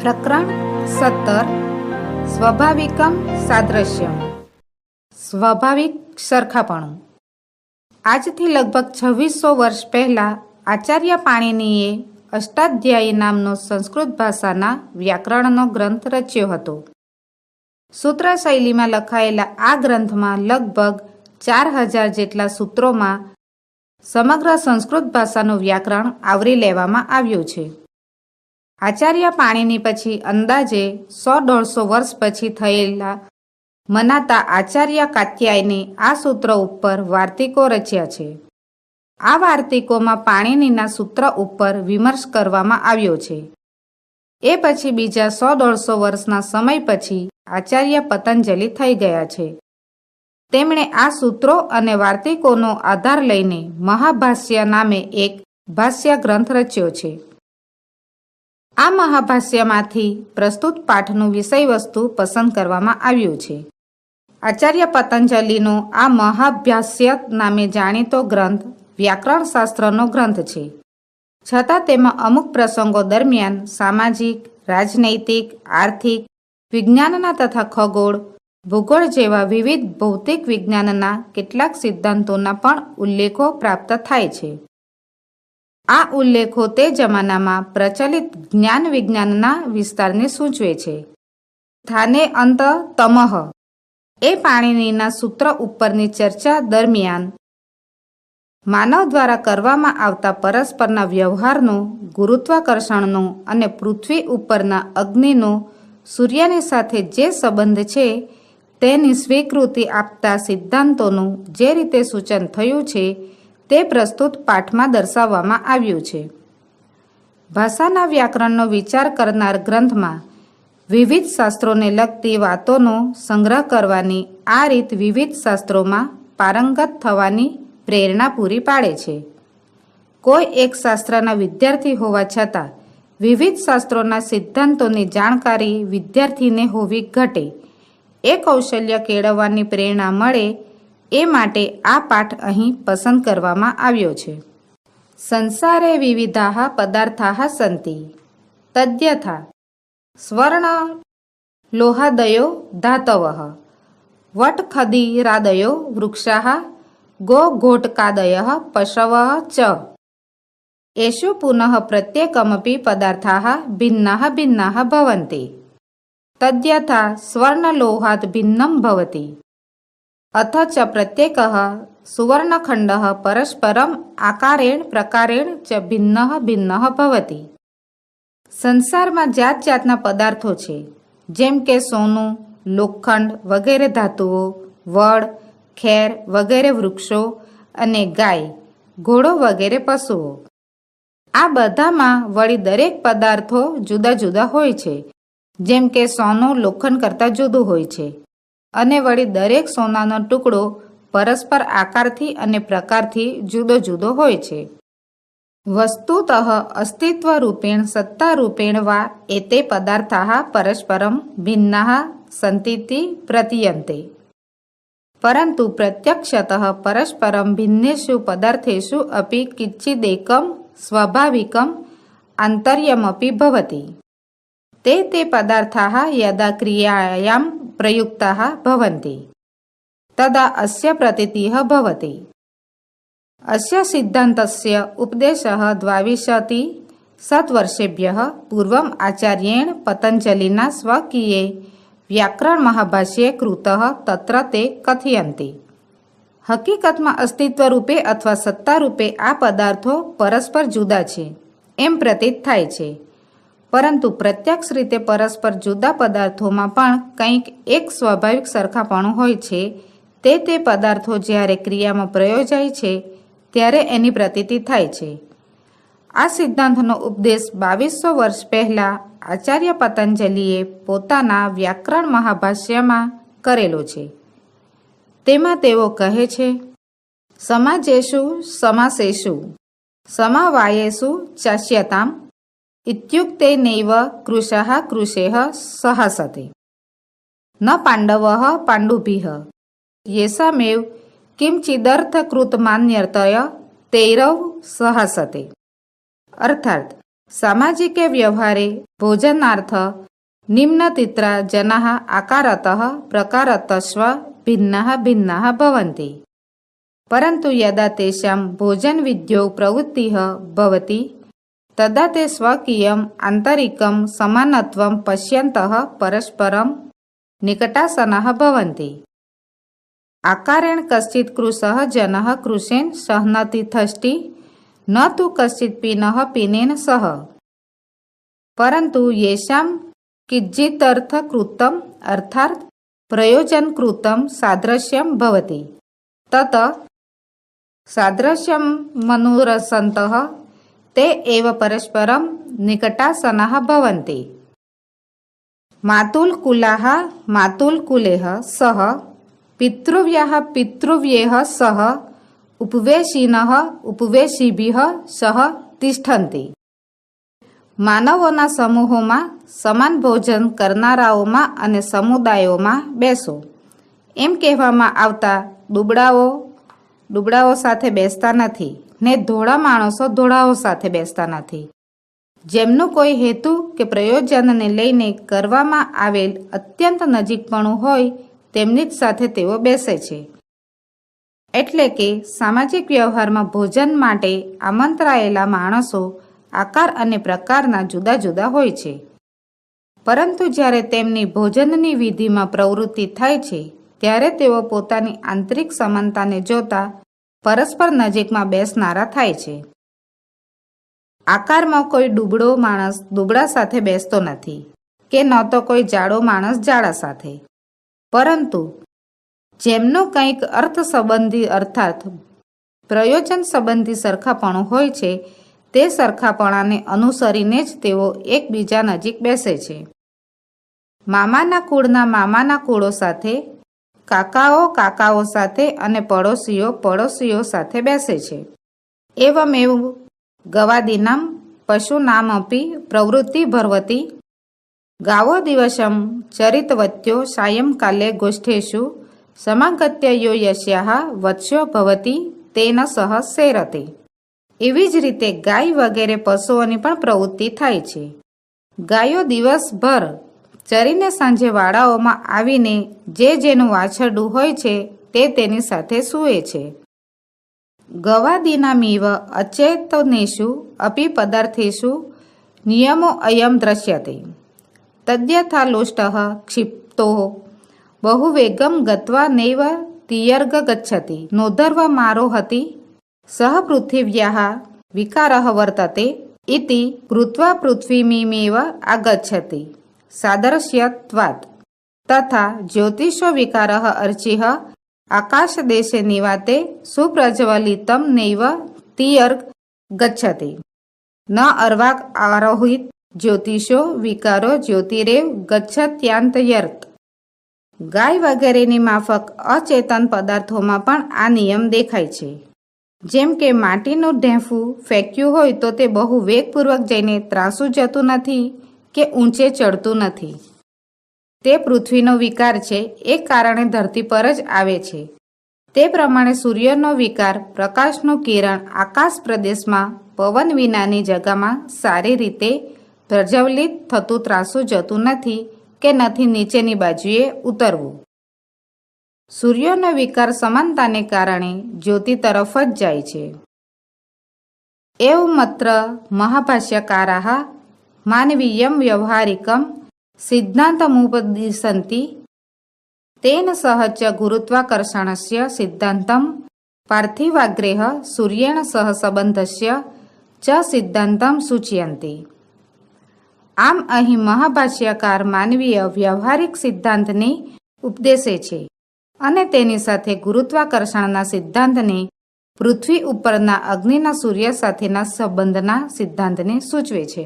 પ્રકરણ 17 સ્વાભાવિકમ સાદ્રશ્યમ. સ્વાભાવિક સરખાપણું. આજથી લગભગ 2600 વર્ષ પહેલા આચાર્ય પાણિનીએ અષ્ટાધ્યાયી નામનો સંસ્કૃત ભાષાના વ્યાકરણનો ગ્રંથ રચ્યો હતો. સૂત્ર શૈલીમાં લખાયેલા આ ગ્રંથમાં લગભગ 4000 જેટલા સૂત્રોમાં સમગ્ર સંસ્કૃત ભાષાનું વ્યાકરણ આવરી લેવામાં આવ્યું છે. આચાર્ય પાણિની પછી અંદાજે 100-150 વર્ષ પછી થયેલા મનાતા આચાર્ય કાત્યાયને આ સૂત્ર ઉપર વાર્તિકો રચ્યા છે. આ વાર્તિકોમાં પાણિનીના સૂત્ર ઉપર વિમર્શ કરવામાં આવ્યો છે. એ પછી બીજા 100-150 વર્ષના સમય પછી આચાર્ય પતંજલિ થઈ ગયા છે. તેમણે આ સૂત્રો અને વાર્તિકોનો આધાર લઈને મહાભાષ્ય નામે એક ભાષ્ય ગ્રંથ રચ્યો છે. આ મહાભાષ્યમાંથી પ્રસ્તુત પાઠનું વિષયવસ્તુ પસંદ કરવામાં આવ્યું છે. આચાર્ય પતંજલિનો આ મહાભાષ્ય નામે જાણીતો ગ્રંથ વ્યાકરણ શાસ્ત્રનો ગ્રંથ છે. છતાં તેમાં અમુક પ્રસંગો દરમિયાન સામાજિક, રાજનૈતિક, આર્થિક, વિજ્ઞાનના તથા ખગોળ, ભૂગોળ જેવા વિવિધ ભૌતિક વિજ્ઞાનના કેટલાક સિદ્ધાંતોના પણ ઉલ્લેખો પ્રાપ્ત થાય છે. આ ઉલ્લેખો તે જમાનામાં પ્રચલિત જ્ઞાન વિજ્ઞાનના વિસ્તારને સૂચવે છે. સ્થાને અંત તમઃ એ પાણિનીના સૂત્ર ઉપરની ચર્ચા દરમિયાન માનવ દ્વારા કરવામાં આવતા પરસ્પરના વ્યવહારનો, ગુરુત્વાકર્ષણનો અને પૃથ્વી ઉપરના અગ્નિનો સૂર્યની સાથે જે સંબંધ છે તેની સ્વીકૃતિ આપતા સિદ્ધાંતોનું જે રીતે સૂચન થયું છે તે પ્રસ્તુત પાઠમાં દર્શાવવામાં આવ્યું છે. ભાષાના વ્યાકરણનો વિચાર કરનાર ગ્રંથમાં વિવિધ શાસ્ત્રોને લગતી વાતોનો સંગ્રહ કરવાની આ રીત વિવિધ શાસ્ત્રોમાં પારંગત થવાની પ્રેરણા પૂરી પાડે છે. કોઈ એક શાસ્ત્રના વિદ્યાર્થી હોવા છતાં વિવિધ શાસ્ત્રોના સિદ્ધાંતોની જાણકારી વિદ્યાર્થીને હોવી ઘટે એ કૌશલ્ય કેળવવાની પ્રેરણા મળે એ માટે આ પાઠ અહીં પસંદ કરવામાં આવ્યો છે. સંસારે વિવિધાઃ પદાર્થાઃ સન્તિ તદ્યથા સ્વર્ણ લોહાદયો ધાતવઃ વટખદીરાદયો વૃક્ષાઃ ગોઘોટકાદયઃ પશવઃ ચ એષુ પુનઃ પ્રત્યેકમપી પદાર્થાઃ ભિન્નાઃ ભિન્નાઃ ભવન્તિ તદ્યથા સ્વર્ણલોહાદ ભિન્નમ ભવતિ અથ ચ પ્રત્યેકઃ સુવર્ણખંડઃ પરસ્પરમ આકારેણ પ્રકારેણ ચ ભિન્નઃ ભિન્નઃ ભવતિ. સંસારમાં જાત જાતના પદાર્થો છે, જેમ કે સોનું, લોખંડ વગેરે ધાતુઓ, વડ, ખેર વગેરે વૃક્ષો અને ગાય, ઘોડો વગેરે પશુઓ. આ બધામાં વળી દરેક પદાર્થો જુદા જુદા હોય છે, જેમ કે સોનું લોખંડ કરતાં જુદું હોય છે અને વળી દરેક સોનાનો ટુકડો પરસ્પર આકારથી અને પ્રકારથી જુદો જુદો હોય છે. વસ્તુતઃ અસ્તિત્વરૂપેણ સત્તારૂપેણ વા એતે પદાર્થાઃ પરસ્પરમ ભિન્નાઃ સંતીતિ પ્રતીયન્તે પરંતુ પ્રત્યક્ષતઃ પરસ્પરમ ભિન્નેષુ પદાર્થેષુ અપી કિંચિદેકમ સ્વાભાવિકમ આંતર્યમપી ભવતિ તે પદાર્થાઃ યદા ક્રિયાયાં પ્રયુક્તાઃ ભવન્તિ તદા અસ્ય પ્રતીતિઃ ભવતિ. અસ્ય સિદ્ધાંતસ્ય ઉપદેશઃ દ્વાવિંશતિ શતવર્ષેભ્યઃ પૂર્વમ આચાર્યેણ પતંજલિના સ્વકીયે વ્યાકરણ મહાભાષ્યે કૃતઃ તત્ર તે કથયન્તિ. હકીકતમાં અસ્તિત્વ રૂપે અથવા સત્તા રૂપે આ પદાર્થો પરસ્પર જુદા છે એમ પ્રતીત થાય છે, પરંતુ પ્રત્યક્ષ રીતે પરસ્પર જુદા પદાર્થોમાં પણ કંઈક એક સ્વાભાવિક સરખાપણું હોય છે. તે પદાર્થો જ્યારે ક્રિયામાં પ્રયોજાય છે ત્યારે એની પ્રતીતિ થાય છે. આ સિદ્ધાંતનો ઉપદેશ 2200 વર્ષ પહેલાં આચાર્ય પતંજલિએ પોતાના વ્યાકરણ મહાભાષ્યમાં કરેલો છે. તેમાં તેઓ કહે છે, સમાજેષુ સમાસેષુ સમવાયેષુ ચાસ્યતામ ઇત્યુક્તે નૈવ કૃશઃ કૃશેઃ સહાસતે ન પાંડવઃ પાંડુભિઃ યેષામેવ કિંચિદર્થકૃતમાન્યર્તય તૈરવ સહાસતે. અર્થાત સામાજિકે વ્યવહારે ભોજનાર્થ નિમ્નતિત્રા જનાઃ આકારતઃ પ્રકારતસ્વ ભિન્નાઃ ભિન્નાઃ ભવન્તિ પરંતુ યદા તેષાં ભોજનવિદ્યૌ પ્રવૃત્તિઃ ભવતિ તદા તે સ્વકીયમ આંતરિકમ સમાનત્વમ પશ્યन्तઃ પરસ્પરમ નિકટાસનાઃ ભવન્તિ આકારેણ કશ્ચિત કૃશઃ જનઃ કૃશેન સહનતિ થષ્ટિ ન તુ કશ્ચિત પીનઃ પીનેન સહ પરંતુ યેષાં કિંચિદર્થ કૃતમ અર્થાત પ્રયોજન કૃતમ સાદૃશ્યમ ભવતિ તત સાદૃશ્યમ મનુરસन्तઃ તે એવ પરસ્પરમ નિકટાસનાઃ ભવન્તિ માતુલકુલાઃ માતુલકુલેઃ સહ પિતૃવ્યઃ પિતૃવ્યૈઃ સહ ઉપવેશિનઃ ઉપવેશિભિઃ સહ તિષ્ઠન્તિ માનવોના સમૂહોમાં સમાન ભોજન કરનારાઓમાં અને સમુદાયોમાં બેસો એમ કહેવામાં આવતા દુબળાઓ સાથે બેસતા નથી ને ધોળા માણસો ધોળાઓ સાથે બેસતા નથી. જેમનું કોઈ હેતુ કે પ્રયોજનને લઈને કરવામાં આવેલ અત્યંત નજીકપણું હોય તેમની જ સાથે તેઓ બેસે છે. એટલે કે સામાજિક વ્યવહારમાં ભોજન માટે આમંત્રાયેલા માણસો આકાર અને પ્રકારના જુદા જુદા હોય છે, પરંતુ જ્યારે તેમની ભોજનની વિધિમાં પ્રવૃત્તિ થાય છે ત્યારે તેઓ પોતાની આંતરિક સમાનતાને જોતા પરસ્પર નજીકમાં બેસનારા થાય છે. આકારમાં કોઈ દુબળો માણસ દુબળા સાથે બેસતો નથી કે ન તો કોઈ જાડો માણસ જાડા સાથે, પરંતુ જેમનું કંઈક અર્થ સંબંધી અર્થાત પ્રયોજન સંબંધી સરખાપણું હોય છે તે સરખાપણાને અનુસરીને જ તેઓ એકબીજા નજીક બેસે છે. મામાના કુળના મામાના કુળો સાથે, કાકાઓ સાથે અને પડોશીઓ સાથે બેસે છે. એવમેવ ગવાદીનામ પશુનામપી પ્રવૃત્તિ ભરવતી ગાવો દિવસમ ચરિતવત્યો સાયંકાલે ગોષ્ઠેષુ સમાગત્ય યો યસ્યાઃ વત્સ્યો ભવતી તેન સહ સેરતે. એવી જ રીતે ગાય વગેરે પશુઓની પણ પ્રવૃત્તિ થાય છે. ગાયો દિવસભર ચરીને સાંજે વાડાઓમાં આવીને જેનું વાછરડું હોય છે તે તેની સાથે સૂવે છે. ગવાદીનામિવ અચેતનેષુ અપી પદાર્થેષુ નિયમો અયમ દ્રશ્યતે તદ્યથા લોષ્ટઃ ક્ષિપ્તો બહુવેગમ ગત્વા નૈવ તિયર્ગ ગચ્છતિ નોધર્વમારોહતિ સહ પૃથિવ્યાઃ વિકારઃ વર્તતે ઇતિ કૃત્વા પૃથ્વીમીમેવ આગચ્છતિ સાદૃશ્યત્વાत् તથા જ્યોતિષો વિકારઃ અર્ચિઃ આકાશદેશે નિવાતે સુપ્રજ્વલિતમ નૈવ તિયર્ગ ગચ્છતિ ન અર્વાક આરોહિત જ્યોતિષો વિકારો જ્યોતિરેવ ગચ્છત્યાંતયર્ત. ગાય વગેરેની માફક અચેતન પદાર્થોમાં પણ આ નિયમ દેખાય છે. જેમ કે માટીનું ઢેફું ફેંક્યું હોય તો તે બહુ વેગપૂર્વક જઈને ત્રાસું જતું નથી કે ઊંચે ચડતું નથી. તે પૃથ્વીનો વિકાર છે, એ કારણે ધરતી પર જ આવે છે. તે પ્રમાણે સૂર્યનો વિકાર પ્રકાશનું કિરણ આકાશ પ્રદેશમાં પવન વિનાની જગામાં સારી રીતે પ્રજ્વલિત થતું ત્રાસું જતું નથી કે નથી નીચેની બાજુએ ઉતરવું. સૂર્યનો વિકાર સમાનતાને કારણે જ્યોતિ તરફ જ જાય છે. એવં મત્ર મહાભાષ્યકારાઃ માનવીયમ વ્યવહારિકમ સિદ્ધાંતમુપદિશન્તિ તેન સહ ગુરુત્વાકર્ષણસ્ય સિદ્ધાંતમ પાર્થિવાગ્રેહ સૂર્યેણ સહ સંબંધસ્ય ચ સિદ્ધાંતમ સૂચયન્તિ. આમ અહીં મહાભાષ્યકાર માનવીય વ્યવહારિક સિદ્ધાંતને ઉપદેશે છે અને તેની સાથે ગુરુત્વાકર્ષણના સિદ્ધાંતને પૃથ્વી ઉપરના અગ્નિના સૂર્ય સાથેના સંબંધના સિદ્ધાંતને સૂચવે છે.